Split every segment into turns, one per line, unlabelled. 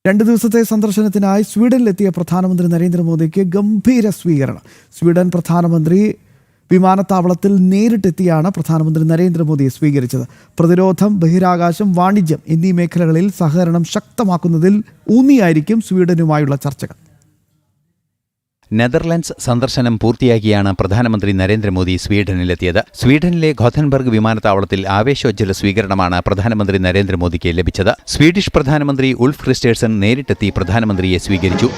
2 ദിവസത്തെ സന്ദർശനത്തിനായി സ്വീഡനിലെത്തിയ പ്രധാനമന്ത്രി നരേന്ദ്രമോദിക്ക് ഗംഭീര സ്വീകരണം. സ്വീഡൻ പ്രധാനമന്ത്രി വിമാനത്താവളത്തിൽ നേരിട്ടെത്തിയാണ് പ്രധാനമന്ത്രി നരേന്ദ്രമോദിയെ സ്വീകരിച്ചത്. പ്രതിരോധം, ബഹിരാകാശം, വാണിജ്യം എന്നീ മേഖലകളിൽ സഹകരണം ശക്തമാക്കുന്നതിൽ ഊന്നിയായിരിക്കും സ്വീഡനുമായുള്ള ചർച്ചകൾ.
നെതർലൻഡ്സ് സന്ദർശനം പൂർത്തിയാക്കിയാണ് പ്രധാനമന്ത്രി നരേന്ദ്രമോദി സ്വീഡനിലെത്തിയത്. സ്വീഡനിലെ ഗോഥൻബർഗ് വിമാനത്താവളത്തിൽ ആവേശോജ്വല സ്വീകരണമാണ് പ്രധാനമന്ത്രി നരേന്ദ്രമോദിക്ക് ലഭിച്ചത്. സ്വീഡിഷ് പ്രധാനമന്ത്രി ഉൾഫ് ക്രിസ്റ്റേഴ്സൺ നേരിട്ടെത്തി പ്രധാനമന്ത്രിയെ സ്വീകരിച്ചു.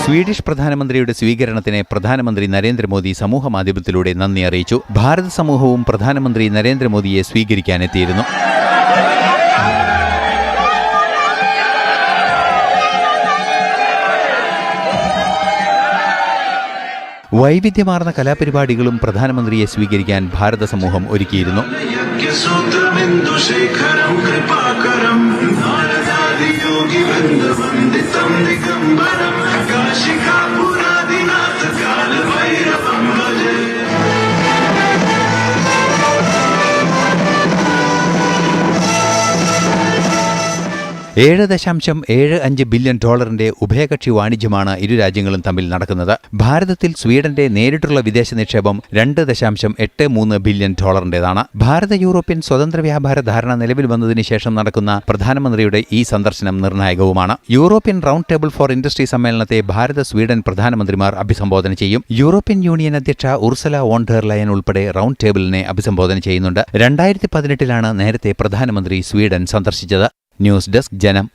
സ്വീഡിഷ് പ്രധാനമന്ത്രിയുടെ സ്വീകരണത്തിന് പ്രധാനമന്ത്രി നരേന്ദ്രമോദി സമൂഹമാധ്യമത്തിലൂടെ നന്ദി അറിയിച്ചു. ഭാരത സമൂഹവും പ്രധാനമന്ത്രി നരേന്ദ്രമോദിയെ സ്വീകരിക്കാനെത്തിയിരുന്നു. വൈവിധ്യമാർന്ന കലാപരിപാടികളും പ്രധാനമന്ത്രിയെ സ്വീകരിക്കാൻ ഭാരത സമൂഹം ഒരുക്കിയിരുന്നു. $7.75 ബില്യൺ ഉഭയകക്ഷി വാണിജ്യമാണ് ഇരു രാജ്യങ്ങളും തമ്മിൽ നടക്കുന്നത്. ഭാരതത്തിൽ സ്വീഡന്റെ നേരിട്ടുള്ള വിദേശ നിക്ഷേപം $2.83 ബില്യൺ. ഭാരത യൂറോപ്യൻ സ്വതന്ത്ര വ്യാപാര ധാരണ നിലവിൽ വന്നതിന് ശേഷം നടക്കുന്ന പ്രധാനമന്ത്രിയുടെ ഈ സന്ദർശനം നിർണായകവുമാണ്. European round table for industry സമ്മേളനത്തെ ഭാരത സ്വീഡൻ പ്രധാനമന്ത്രിമാർ അഭിസംബോധന ചെയ്യും. യൂറോപ്യൻ യൂണിയൻ അധ്യക്ഷ ഉർസല വോൺ ഡെർ ലയൻ ഉൾപ്പെടെ റൗണ്ട് ടേബിളിനെ അഭിസംബോധന ചെയ്യുന്നുണ്ട്. 2018 നേരത്തെ പ്രധാനമന്ത്രി സ്വീഡൻ സന്ദർശിച്ചത്. ന്യൂസ് ഡെസ്ക് ജനം.